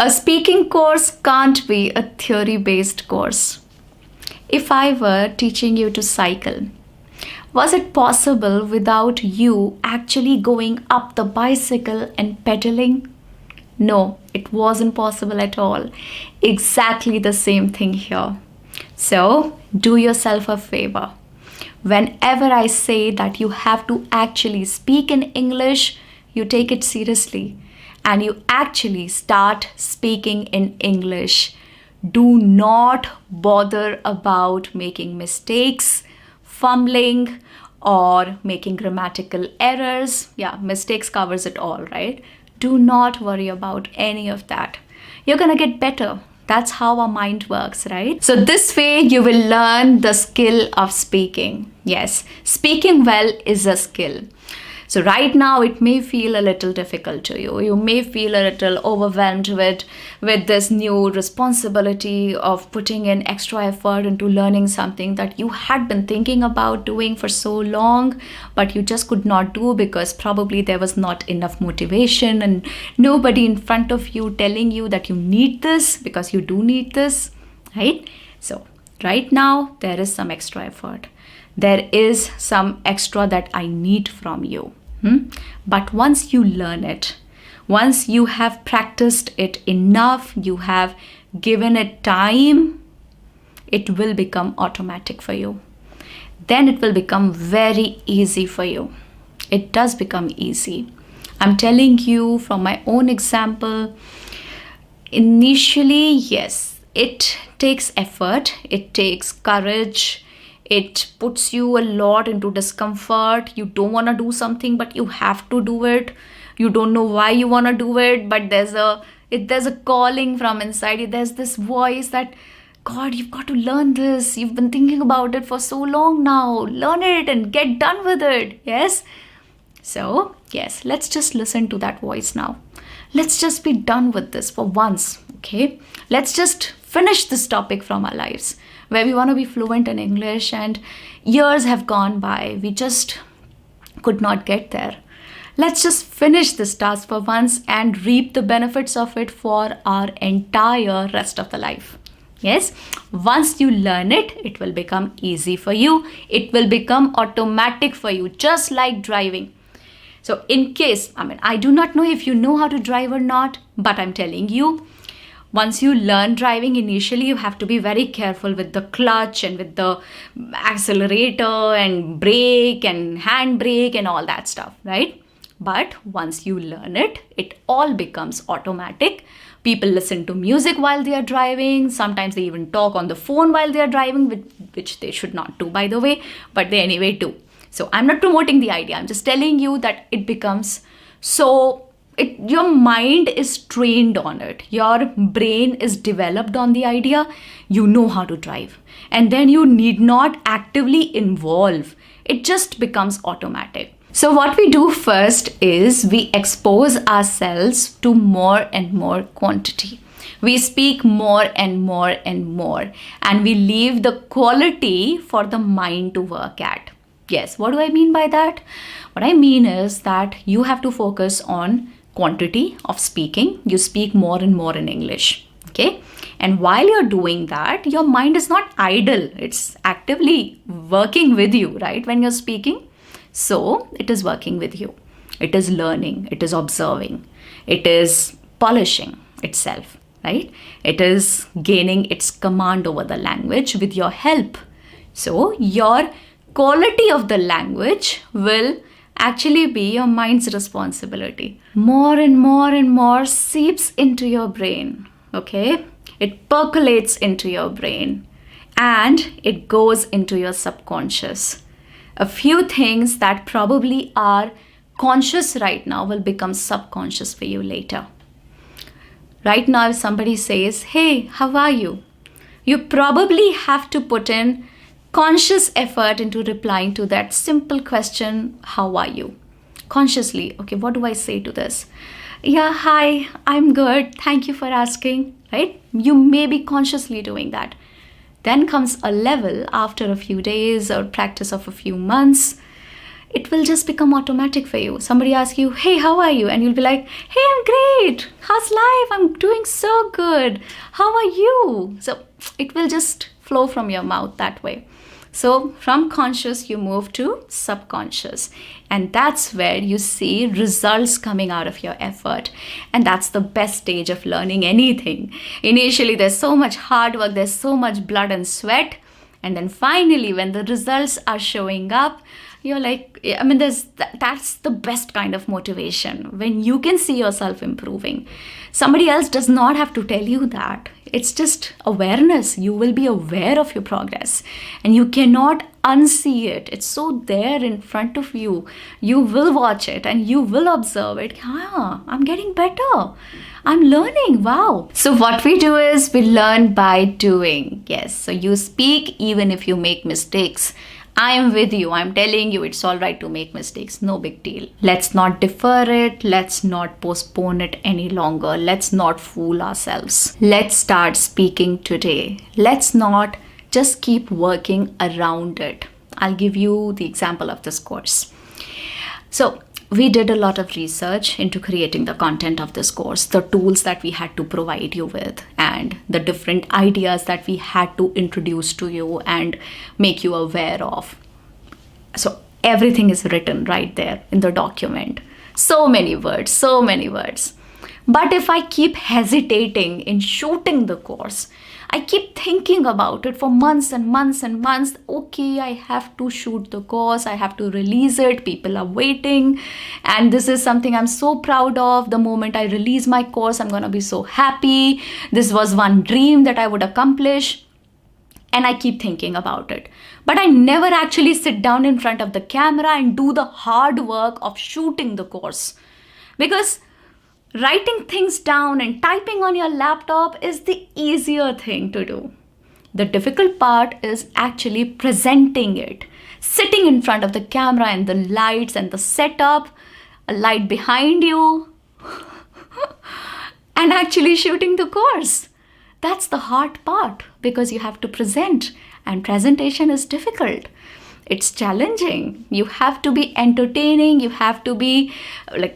A speaking course can't be a theory-based course. If I were teaching you to cycle, was it possible without you actually going up the bicycle and pedaling? No, it wasn't possible at all. Exactly the same thing here. So, do yourself a favor. Whenever I say that you have to actually speak in English, you take it seriously and you actually start speaking in English. Do not bother about making mistakes, fumbling, or making grammatical errors. Yeah, mistakes covers it all, right? Do not worry about any of that. You're gonna get better. That's how our mind works, right? So this way you will learn the skill of speaking. Yes, speaking well is a skill. So right now it may feel a little difficult to you. You may feel a little overwhelmed with this new responsibility of putting in extra effort into learning something that you had been thinking about doing for so long, but you just could not do because probably there was not enough motivation and nobody in front of you telling you that you need this because you do need this, right? So right now there is some extra effort. There is some extra that I need from you. But once you learn it, once you have practiced it enough, you have given it time, it will become automatic for you. Then it will become very easy for you. It does become easy. I'm telling you from my own example. Initially, yes, it takes effort, it takes courage. It puts you a lot into discomfort. You don't want to do something, but you have to do it. You don't know why you want to do it, but there's a calling from inside you. There's this voice that, God, you've got to learn this. You've been thinking about it for so long now. Learn it and get done with it. Yes? So, yes, let's just listen to that voice now. Let's just be done with this for once, okay? Let's just finish this topic from our lives, where we want to be fluent in English and years have gone by. We just could not get there. Let's just finish this task for once and reap the benefits of it for our entire rest of the life. Yes, once you learn it, it will become easy for you. It will become automatic for you, just like driving. So in case, I do not know if you know how to drive or not, but I'm telling you, once you learn driving, initially you have to be very careful with the clutch and with the accelerator and brake and handbrake and all that stuff, right? But once you learn it, it all becomes automatic. People listen to music while they are driving. Sometimes they even talk on the phone while they are driving, which they should not do, by the way, but they anyway do. So I'm not promoting the idea. I'm just telling you that it becomes so... your mind is trained on it. Your brain is developed on the idea. You know how to drive. And then you need not actively involve. It just becomes automatic. So what we do first is we expose ourselves to more and more quantity. We speak more and more and more. And we leave the quality for the mind to work at. Yes, what do I mean by that? What I mean is that you have to focus on quantity of speaking. You speak more and more in English, okay? And while you're doing that, your mind is not idle. It's actively working with you, right? When you're speaking. So it is working with you. It is learning. It is observing. It is polishing itself, right? It is gaining its command over the language with your help. So your quality of the language will actually be your mind's responsibility. More and more seeps into your brain, okay? It percolates into your brain and it goes into your subconscious. A few things that probably are conscious right now will become subconscious for you later. Right now, if somebody says, hey, how are you? You probably have to put in conscious effort into replying to that simple question, how are you? Consciously, okay, what do I say to this? Yeah, hi, I'm good. Thank you for asking, right? You may be consciously doing that. Then comes a level after a few days or practice of a few months it will just become automatic for you. Somebody asks you, hey, how are you? And you'll be like, hey, I'm great. How's life? I'm doing so good. How are you? So it will just flow from your mouth that way. So from conscious, you move to subconscious. And that's where you see results coming out of your effort. And that's the best stage of learning anything. Initially, there's so much hard work, there's so much blood and sweat. And then finally, when the results are showing up, you're like, I mean, that's the best kind of motivation, when you can see yourself improving. Somebody else does not have to tell you that. It's just awareness. You will be aware of your progress, and you cannot unsee it. It's so there in front of you. You will watch it and you will observe it. I'm getting better. I'm learning. Wow. So what we do is we learn by doing. Yes. So you speak even if you make mistakes. I am with you. I'm telling you, it's all right to make mistakes. No big deal. Let's not defer it. Let's not postpone it any longer. Let's not fool ourselves. Let's start speaking today. Let's not just keep working around it. I'll give you the example of this course. So we did a lot of research into creating the content of this course, the tools that we had to provide you with, and the different ideas that we had to introduce to you and make you aware of. So everything is written right there in the document. So many words, so many words. But if I keep hesitating in shooting the course, I keep thinking about it for months and months and months. Okay, I have to shoot the course. I have to release it. People are waiting. And this is something I'm so proud of. The moment I release my course, I'm going to be so happy. This was one dream that I would accomplish. And I keep thinking about it. But I never actually sit down in front of the camera and do the hard work of shooting the course. Because writing things down and typing on your laptop is the easier thing to do. The difficult part is actually presenting it, sitting in front of the camera and the lights and the setup, a light behind you, and actually shooting the course. That's the hard part, because you have to present, and presentation is difficult. It's challenging. You have to be entertaining. You have to be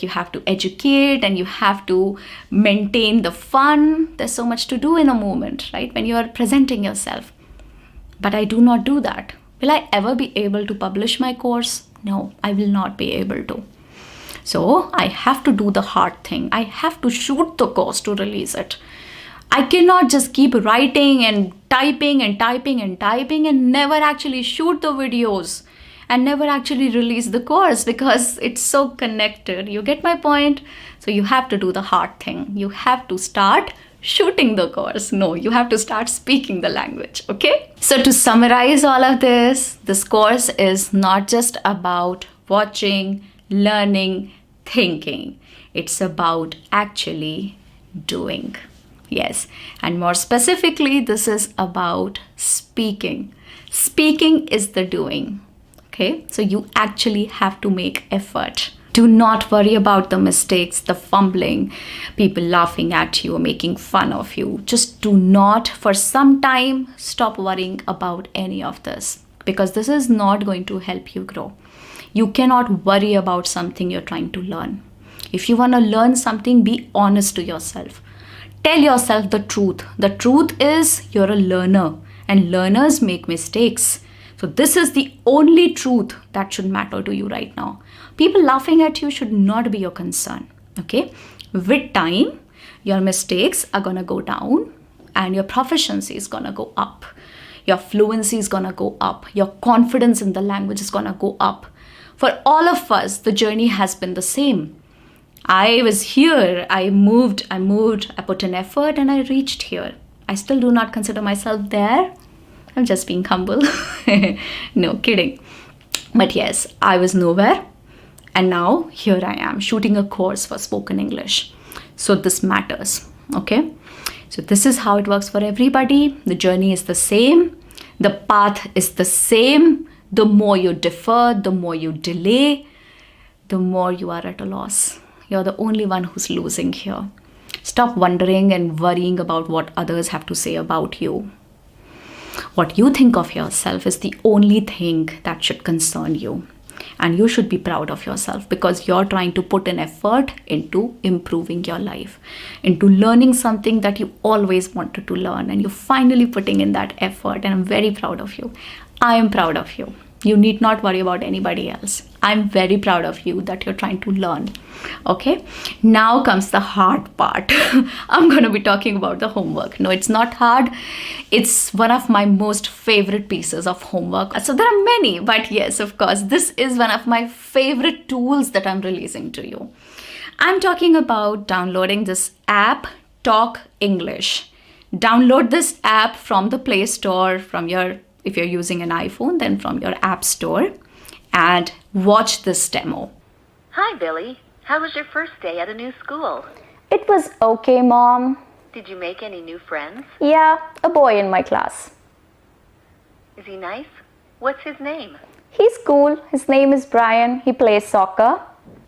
you have to educate, and you have to maintain the fun. There's so much to do in a moment, right? When you are presenting yourself. But I do not do that. Will I ever be able to publish my course? No, I will not be able to. So I have to do the hard thing. I have to shoot the course to release it. I cannot just keep writing and typing and typing and typing and never actually shoot the videos and never actually release the course, because it's so connected. You get my point? So you have to do the hard thing. You have to start shooting the course. No, you have to start speaking the language. Okay? So to summarize all of this course is not just about watching, learning, thinking. It's about actually doing. Yes, and more specifically, this is about speaking. Speaking is the doing. Okay, so you actually have to make effort. Do not worry about the mistakes, the fumbling, people laughing at you, making fun of you. Just do not, for some time, stop worrying about any of this, because this is not going to help you grow. You cannot worry about something you're trying to learn. If you want to learn something, be honest to yourself. Tell yourself the truth. The truth is you're a learner, and learners make mistakes. So this is the only truth that should matter to you right now. People laughing at you should not be your concern. Okay? With time, your mistakes are going to go down and your proficiency is going to go up. Your fluency is going to go up. Your confidence in the language is going to go up. For all of us, the journey has been the same. I was here, I moved, I put in effort, and I reached here. I still do not consider myself there. I'm just being humble. No, kidding. But yes, I was nowhere. And now here I am shooting a course for spoken English. So this matters. Okay. So this is how it works for everybody. The journey is the same. The path is the same. The more you defer, the more you delay, the more you are at a loss. You're the only one who's losing here. Stop wondering and worrying about what others have to say about you. What you think of yourself is the only thing that should concern you. And you should be proud of yourself because you're trying to put an effort into improving your life, into learning something that you always wanted to learn, and you're finally putting in that effort. And I'm very proud of you. I am proud of you. You need not worry about anybody else. I'm very proud of you that you're trying to learn. Okay, now comes the hard part. I'm going to be talking about the homework. No, it's not hard. It's one of my most favorite pieces of homework. So there are many, but yes, of course, this is one of my favorite tools that I'm releasing to you. I'm talking about downloading this app, Talk English. Download this app from the Play Store, if you're using an iPhone, then from your App Store, and watch this demo. Hi, Billy. How was your first day at a new school? It was okay, Mom. Did you make any new friends? Yeah, a boy in my class. Is he nice? What's his name? He's cool. His name is Brian. He plays soccer.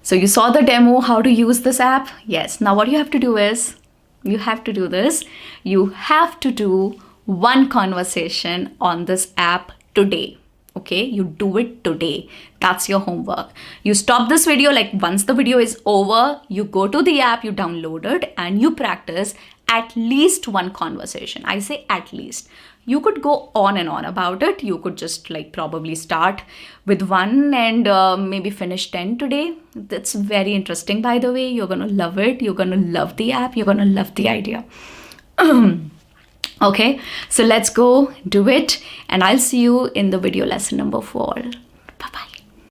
So you saw the demo, how to use this app? Yes. Now what you have to do is, you have to do this. You have to do one conversation on this app today. Okay, you do it today. That's your homework. You stop this video, like once the video is over, you go to the app, you download it, and you practice at least one conversation. I say at least. You could go on and on about it. You could just like probably start with one and maybe finish 10 today. That's very interesting, by the way. You're going to love it. You're going to love the app. You're going to love the idea. Okay, so let's go do it, and I'll see you in the video lesson number 4. Bye-bye.